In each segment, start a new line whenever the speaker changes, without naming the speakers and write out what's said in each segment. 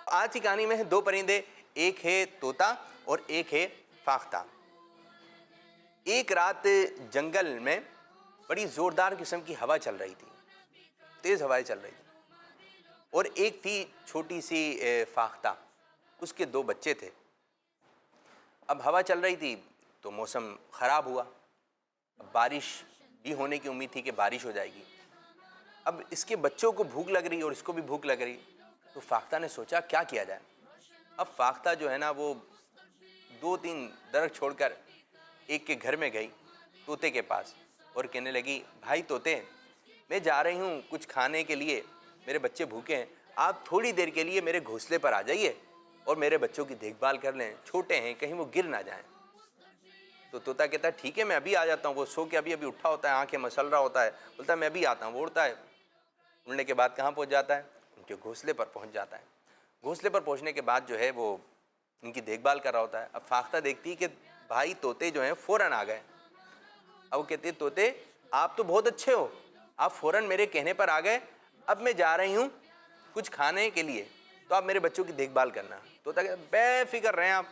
آج کی کہانی میں ہیں دو پرندے، ایک ہے طوطا اور ایک ہے فاختہ۔ ایک رات جنگل میں بڑی زوردار قسم کی ہوا چل رہی تھی، تیز ہوائیں چل رہی تھی، اور ایک تھی چھوٹی سی فاختہ، اس کے دو بچے تھے۔ اب ہوا چل رہی تھی تو موسم خراب ہوا، بارش بھی ہونے کی امید تھی کہ بارش ہو جائے گی۔ اب اس کے بچوں کو بھوک لگ رہی اور اس کو بھی بھوک لگ رہی، تو فاختہ نے سوچا کیا کیا جائے۔ اب فاختہ جو ہے نا وہ دو تین درخت چھوڑ کر ایک کے گھر میں گئی، طوطے کے پاس، اور کہنے لگی، بھائی طوطے، میں جا رہی ہوں کچھ کھانے کے لیے، میرے بچے بھوکے ہیں، آپ تھوڑی دیر کے لیے میرے گھونسلے پر آ جائیے اور میرے بچوں کی دیکھ بھال کر لیں، چھوٹے ہیں کہیں وہ گر نہ جائیں۔ تو طوطا کہتا ہے ٹھیک ہے میں ابھی آ جاتا ہوں۔ وہ سو کے ابھی اٹھا ہوتا ہے، آنکھیں مسل رہا ہوتا ہے، بولتا ہے میں ابھی آتا ہوں۔ وہ اڑتا ہے، اڑنے کے بعد کہاں پہنچ جاتا ہے؟ ان کے گھونسلے پر پہنچ جاتا ہے۔ گھونسلے پر پہنچنے کے بعد جو ہے وہ ان کی دیکھ بھال کر رہا ہوتا ہے۔ اب فاختہ دیکھتی ہے کہ بھائی طوطے جو ہیں فوراً آ گئے۔ اب وہ کہتی ہے طوطے آپ تو بہت اچھے ہو، آپ فوراً میرے کہنے پر آ گئے، اب میں جا رہی ہوں کچھ کھانے کے لیے، تو آپ میرے بچوں کی دیکھ بھال کرنا۔ طوطا کہتا ہے بے فکر رہیں آپ،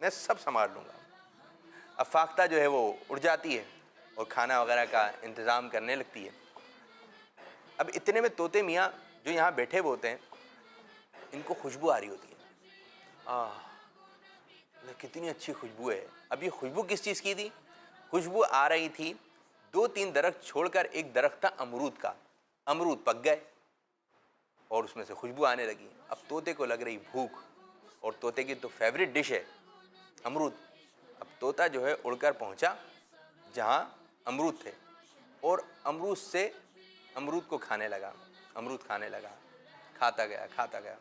میں سب سنبھال لوں گا۔ اب فاختہ جو ہے وہ اڑ جاتی ہے اور کھانا وغیرہ کا انتظام کرنے لگتی ہے۔ اب اتنے میں طوطے میاں جو یہاں بیٹھے ہوئے ہوتے ہیں، ان کو خوشبو آ رہی ہوتی ہے، کتنی اچھی خوشبو ہے۔ اب یہ خوشبو کس چیز کی تھی؟ خوشبو آ رہی تھی دو تین درخت چھوڑ کر ایک درخت تھا امرود کا، امرود پک گئے اور اس میں سے خوشبو آنے لگی۔ اب طوطے کو لگ رہی بھوک، اور طوطے کی تو فیوریٹ ڈش ہے امرود۔ اب طوطا جو ہے اڑ کر پہنچا جہاں امرود تھے، اور امرود کو کھانے لگا، امرود کھانے لگا، کھاتا گیا،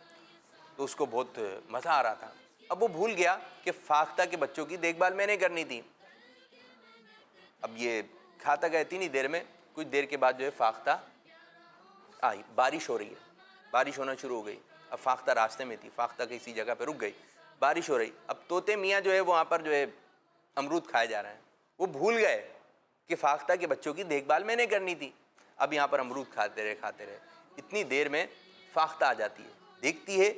تو اس کو بہت مزہ آ رہا تھا۔ اب وہ بھول گیا کہ فاختہ کے بچوں کی دیکھ بھال میں نے کرنی تھی۔ اب یہ کھاتا گیا، اتنی دیر میں کچھ دیر کے بعد جو ہے فاختہ آئی، بارش ہو رہی ہے، بارش ہونا شروع ہو گئی۔ اب فاختہ راستے میں تھی، فاختہ کسی جگہ پہ رک گئی، بارش ہو رہی۔ اب طوطے میاں جو ہے وہاں پر جو ہے امرود کھائے جا رہے ہیں، وہ بھول گئے کہ فاختہ کے بچوں کی دیکھ بھال میں نے کرنی تھی۔ اب یہاں پر امرود کھاتے رہے، اتنی دیر میں فاختہ آ جاتی ہے، دیکھتی ہے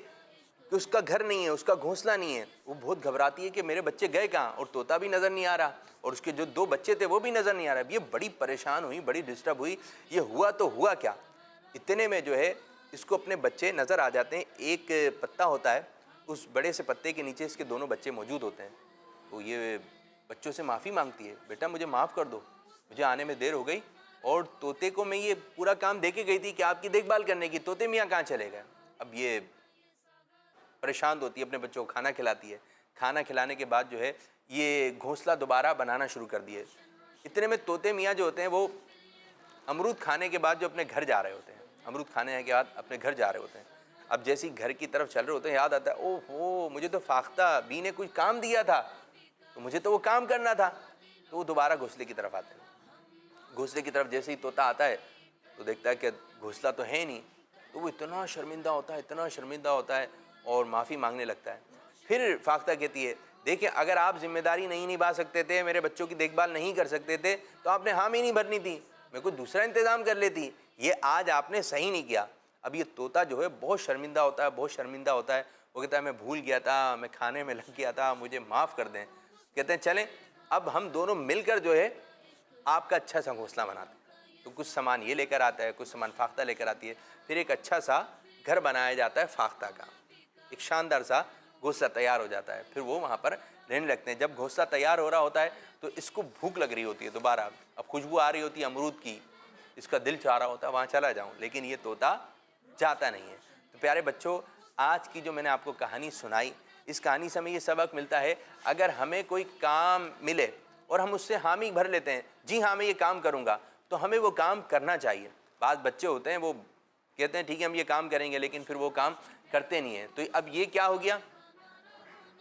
کہ اس کا گھر نہیں ہے، اس کا گھونسلہ نہیں ہے۔ وہ بہت گھبراتی ہے کہ میرے بچے گئے کہاں، اور طوطا بھی نظر نہیں آ رہا، اور اس کے جو دو بچے تھے وہ بھی نظر نہیں آ رہا۔ یہ بڑی پریشان ہوئی، بڑی ڈسٹرب ہوئی، یہ ہوا تو ہوا کیا۔ اتنے میں جو ہے اس کو اپنے بچے نظر آ جاتے ہیں، ایک پتا ہوتا ہے، اس بڑے سے پتے کے نیچے اس کے دونوں بچے موجود ہوتے ہیں۔ تو یہ بچوں سے معافی مانگتی ہے، بیٹا مجھے معاف کر دو، مجھے آنے میں دیر ہو گئی، اور طوطے کو میں یہ پورا کام دے کے گئی تھی کہ آپ کی دیکھ بھال کرنے کی، طوطے میاں کہاں چلے گئے۔ اب یہ پریشان ہوتی ہے، اپنے بچوں کو کھانا کھلاتی ہے۔ کھانا کھلانے کے بعد جو ہے یہ گھونسلہ دوبارہ بنانا شروع کر دیے۔ اتنے میں طوطے میاں جو ہوتے ہیں وہ امرود کھانے کے بعد جو اپنے گھر جا رہے ہوتے ہیں، امرود کھانے کے بعد اپنے گھر جا رہے ہوتے ہیں۔ اب جیسے ہی گھر کی طرف چل رہے ہوتے ہیں، یاد آتا ہے اوہو مجھے تو فاختہ بی نے کچھ کام دیا تھا، تو مجھے تو وہ کام کرنا تھا۔ تو وہ دوبارہ گھونسلے کی طرف آتے ہیں۔ گھونسلے کی طرف جیسے ہی طوطا آتا ہے تو دیکھتا ہے کہ گھونسلہ تو ہے نہیں، تو وہ اتنا شرمندہ ہوتا ہے اور معافی مانگنے لگتا ہے۔ پھر فاختہ کہتی ہے دیکھیں اگر آپ ذمہ داری نہیں نبھا سکتے تھے، میرے بچوں کی دیکھ بھال نہیں کر سکتے تھے، تو آپ نے حامی نہیں بھرنی تھی، میں کوئی دوسرا انتظام کر لیتی، یہ آج آپ نے صحیح نہیں کیا۔ اب یہ طوطا جو ہے بہت شرمندہ ہوتا ہے، وہ کہتا ہے میں بھول گیا تھا، میں کھانے میں لگ گیا تھا، مجھے معاف کر دیں۔ کہتے ہیں چلیں اب ہم دونوں مل کر جو ہے آپ کا اچھا سا گھونسلہ بناتے ہیں۔ تو کچھ سامان یہ لے کر آتا ہے، کچھ سامان فاختہ لے کر آتی ہے، پھر ایک اچھا سا گھر بنایا جاتا ہے فاختہ کا، ایک شاندار سا گھونسلہ تیار ہو جاتا ہے۔ پھر وہ وہاں پر رہنے لگتے ہیں۔ جب گھونسلہ تیار ہو رہا ہوتا ہے تو اس کو بھوک لگ رہی ہوتی ہے دوبارہ، اب خوشبو آ رہی ہوتی ہے امرود کی، اس کا دل چاہ رہا ہوتا ہے وہاں چلا جاؤں، لیکن یہ طوطا جاتا نہیں ہے۔ تو پیارے بچوں، آج کی جو میں نے آپ کو کہانی سنائی، اس کہانی سے ہمیں یہ سبق ملتا ہے، اگر ہمیں کوئی کام ملے اور ہم اس سے حامی بھر لیتے ہیں، جی ہاں میں یہ کام کروں گا، تو ہمیں وہ کام کرنا چاہیے۔ بعض بچے ہوتے ہیں وہ کہتے ہیں ٹھیک ہے ہم یہ کام کریں گے، لیکن پھر وہ کام کرتے نہیں ہیں۔ تو اب یہ کیا ہو گیا؟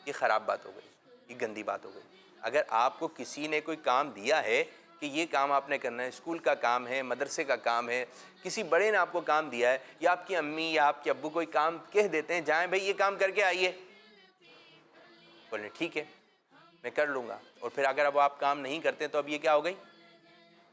یہ خراب بات ہو گئی، یہ گندی بات ہو گئی۔ اگر آپ کو کسی نے کوئی کام دیا ہے کہ یہ کام آپ نے کرنا ہے، اسکول کا کام ہے، مدرسے کا کام ہے، کسی بڑے نے آپ کو کام دیا ہے، یا آپ کی امی یا آپ کے ابو کوئی کام کہہ دیتے ہیں جائیں بھائی یہ کام کر کے آئیے، بولیں ٹھیک ہے میں کر لوں گا، اور پھر اگر اب آپ کام نہیں کرتے تو اب یہ کیا ہو گئی؟